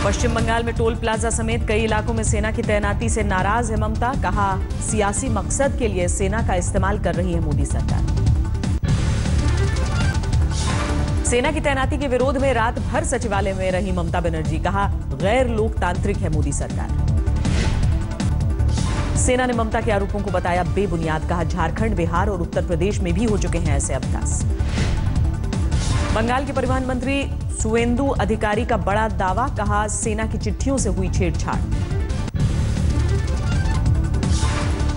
पश्चिम बंगाल में toll plaza समेत कई इलाकों में सेना की तैनाती से नाराज है ममता। कहा, सियासी मकसद के लिए सेना का इस्तेमाल कर रही है मोदी सरकार। सेना की तैनाती के विरोध में रात भर सचिवालय में रही ममता बनर्जी। कहा, गैर लोकतांत्रिक है मोदी सरकार। सेना ने ममता के आरोपों को बताया बेबुनियाद। कहा, झारखंड, बिहार और उत्तर प्रदेश में भी हो चुके हैं ऐसे अभ्यास। बंगाल के परिवहन मंत्री सुवेंदु अधिकारी का बड़ा दावा। कहा, सेना की चिट्ठियों से हुई छेड़छाड़।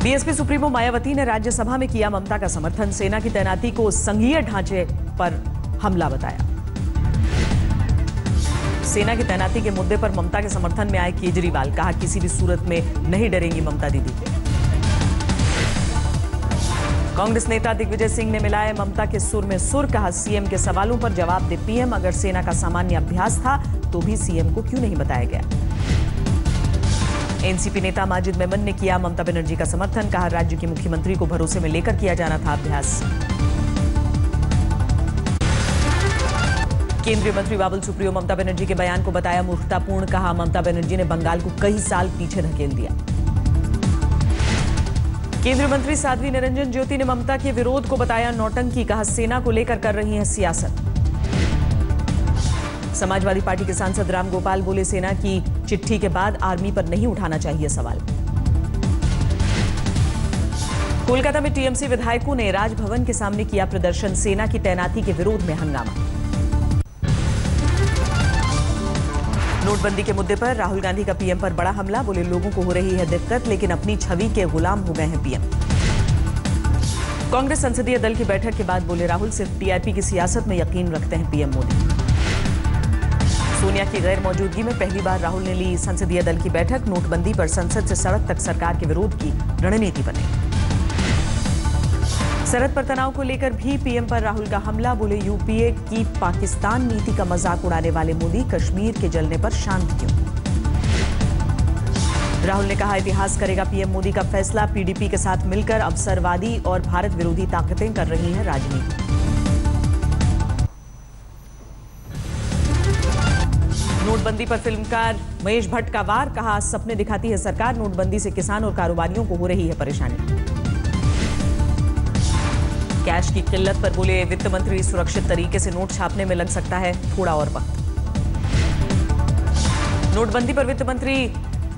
बीएसपी सुप्रीमो मायावती ने राज्यसभा में किया ममता का समर्थन। सेना की तैनाती को संघीय ढांचे पर हमला बताया। सेना की तैनाती के मुद्दे पर ममता के समर्थन में आए केजरीवाल। कहा, किसी भी सूरत में नहीं डरेंगी ममता दीदी। कांग्रेस नेता दिग्विजय सिंह ने मिलाए ममता के सुर में सुर। कहा, सीएम के सवालों पर जवाब दे पीएम। अगर सेना का सामान्य अभ्यास था तो भी सीएम को क्यों नहीं बताया गया। एनसीपी नेता माजिद मेमन ने किया ममता बनर्जी का समर्थन। कहा, राज्य के मुख्यमंत्री को भरोसे में लेकर किया जाना था अभ्यास। केंद्रीय मंत्री बाबुल सुप्रियो ममता बनर्जी के बयान को बताया मूर्खतापूर्ण। कहा, ममता बनर्जी ने बंगाल को कई साल पीछे धकेल दिया। केंद्रीय मंत्री साध्वी निरंजन ज्योति ने ममता के विरोध को बताया नौटंकी। कहा, सेना को लेकर कर रही है सियासत। समाजवादी पार्टी के सांसद राम गोपाल बोले, सेना की चिट्ठी के बाद आर्मी पर नहीं उठाना चाहिए सवाल। कोलकाता में टीएमसी विधायकों ने राजभवन के सामने किया प्रदर्शन। सेना की तैनाती के विरोध में हंगामा। नोटबंदी के मुद्दे पर राहुल गांधी का पीएम पर बड़ा हमला। बोले, लोगों को हो रही है दिक्कत लेकिन अपनी छवि के गुलाम हो गए हैं पीएम। कांग्रेस संसदीय दल की बैठक के बाद बोले राहुल, सिर्फ टीआरपी की सियासत में यकीन रखते हैं पीएम मोदी। सोनिया की गैर मौजूदगी में पहली बार राहुल ने ली संसदीय दल की बैठक। नोटबंदी पर संसद से सड़क तक सरकार के विरोध की रणनीति बनी। सरहद पर तनाव को लेकर भी पीएम पर राहुल का हमला। बोले, यूपीए की पाकिस्तान नीति का मजाक उड़ाने वाले मोदी कश्मीर के जलने पर शांत क्यों। राहुल ने कहा, इतिहास करेगा पीएम मोदी का फैसला। पीडीपी के साथ मिलकर अवसरवादी और भारत विरोधी ताकतें कर रही हैं राजनीति। नोटबंदी पर फिल्मकार महेश भट्ट का वार। कहा, सपने दिखाती है सरकार। नोटबंदी से किसान और कारोबारियों को हो रही है परेशानी। कैश की किल्लत पर बोले वित्त मंत्री, सुरक्षित तरीके से नोट छापने में लग सकता है थोड़ा और वक्त। नोटबंदी पर वित्त मंत्री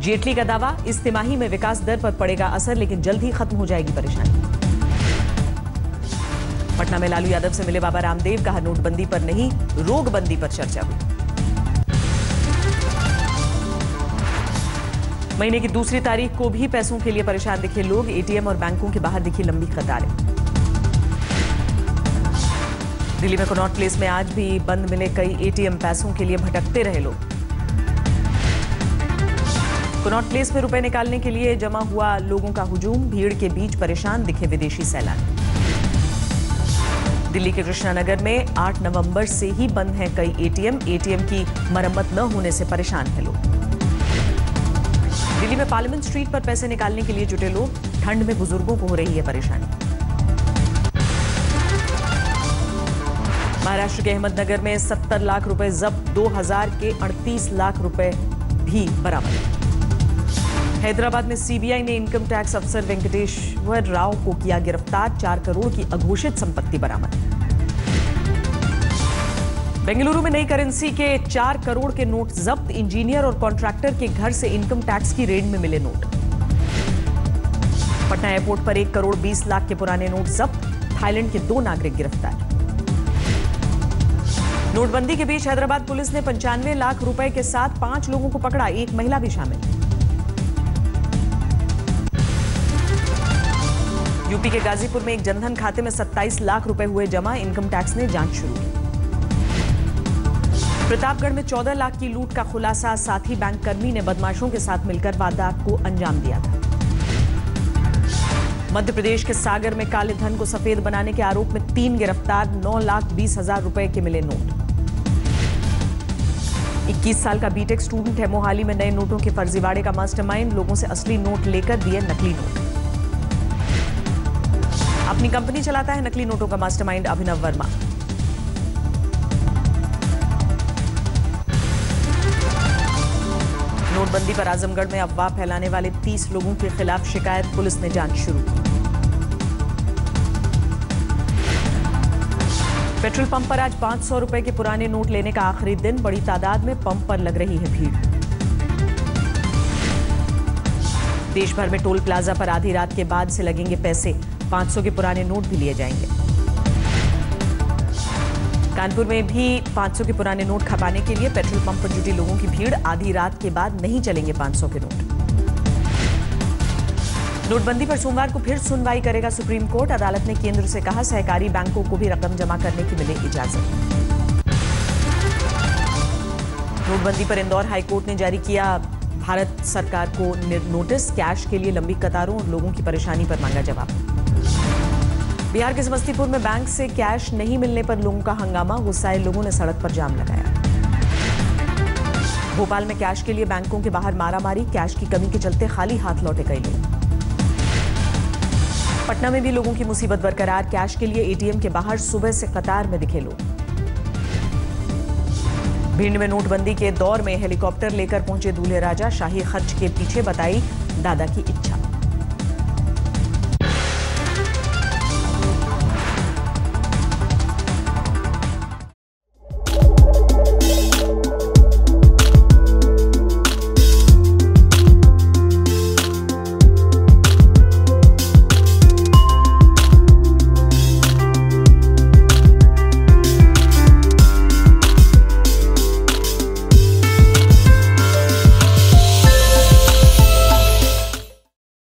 जेटली का दावा, इस तिमाही में विकास दर पर पड़ेगा असर लेकिन जल्द ही खत्म हो जाएगी परेशानी। पटना में लालू यादव से मिले बाबा रामदेव। कहा, नोटबंदी पर नहीं रोगबंदी पर चर्चा हुई। महीने की दूसरी तारीख को भी पैसों के लिए परेशान दिखे लोग। एटीएम और बैंकों के बाहर दिखी लंबी कतारें। दिल्ली में कनॉट प्लेस में आज भी बंद मिले कई एटीएम। पैसों के लिए भटकते रहे लोग। कनॉट प्लेस में रुपए निकालने के लिए जमा हुआ लोगों का हुजूम। भीड़ के बीच परेशान दिखे विदेशी सैलानी। दिल्ली के कृष्णानगर में 8 नवंबर से ही बंद हैं कई एटीएम। एटीएम की मरम्मत न होने से परेशान है लोग। दिल्ली में पार्लियामेंट स्ट्रीट पर पैसे निकालने के लिए जुटे लोग। ठंड में बुजुर्गों को हो रही है परेशानी। महाराष्ट्र के अहमदनगर में 70 लाख रुपए जब्त। 2000 के 38 लाख रुपए भी बरामद। हैदराबाद में सीबीआई ने इनकम टैक्स अफसर वेंकटेश्वर राव को किया गिरफ्तार। 4 करोड़ की अघोषित संपत्ति बरामद। बेंगलुरु में नई करेंसी के 4 करोड़ के नोट जब्त। इंजीनियर और कॉन्ट्रैक्टर के घर से इनकम टैक्स की रेड में मिले नोट। पटना एयरपोर्ट पर 1 करोड़ 20 लाख के पुराने नोट जब्त। थाईलैंड के 2 नागरिक गिरफ्तार। नोटबंदी के बीच हैदराबाद पुलिस ने 95 लाख रुपए के साथ 5 लोगों को पकड़ा। 1 महिला भी शामिल। यूपी के गाजीपुर में एक जनधन खाते में 27 लाख रुपए हुए जमा। इनकम टैक्स ने जांच शुरू की। प्रतापगढ़ में 14 लाख की लूट का खुलासा। साथी बैंक कर्मी ने बदमाशों के साथ मिलकर वारदात को अंजाम दिया था। मध्य प्रदेश के सागर में काले धन को सफेद बनाने के आरोप में 3 गिरफ्तार। 9,20,000 रुपए के मिले नोट। 21 साल का बीटेक स्टूडेंट है। मोहाली में नए नोटों के फर्जीवाड़े का मास्टरमाइंड। लोगों से असली नोट लेकर दिए नकली नोट। अपनी कंपनी चलाता है नकली नोटों का मास्टरमाइंड अभिनव वर्मा। नोटबंदी पर आजमगढ़ में अफवाह फैलाने वाले 30 लोगों के खिलाफ शिकायत, पुलिस ने जांच शुरू की। पेट्रोल पंप पर आज 500 रुपए के पुराने नोट लेने का आखिरी दिन, बड़ी तादाद में पंप पर लग रही है भीड़। देश भर में टोल प्लाजा पर आधी रात के बाद से लगेंगे पैसे, 500 के पुराने नोट भी लिए जाएंगे। कानपुर में भी 500 के पुराने नोट खपाने के लिए पेट्रोल पंप पर जुटी लोगों की भीड़, आधी रात के बाद नहीं चलेंगे 500 के नोट। नोटबंदी पर सोमवार को फिर सुनवाई करेगा सुप्रीम कोर्ट, अदालत ने केंद्र से कहा सहकारी बैंकों को भी रकम जमा करने की मिले इजाजत। नोटबंदी पर इंदौर हाईकोर्ट ने जारी किया भारत सरकार को नोटिस, कैश के लिए लंबी कतारों और लोगों की परेशानी पर मांगा जवाब। बिहार के समस्तीपुर में बैंक से कैश नहीं मिलने पर लोगों का हंगामा, गुस्साए लोगों ने सड़क पर जाम लगाया। भोपाल में कैश के लिए बैंकों के बाहर मारामारी, कैश की कमी के चलते खाली हाथ लौटे कई लोग। पटना में भी लोगों की मुसीबत बरकरार, कैश के लिए एटीएम के बाहर सुबह से कतार में दिखे लोग। भिंड में नोटबंदी के दौर में हेलीकॉप्टर लेकर पहुंचे दूल्हे राजा, शाही खर्च के पीछे बताई दादा की इच्छा।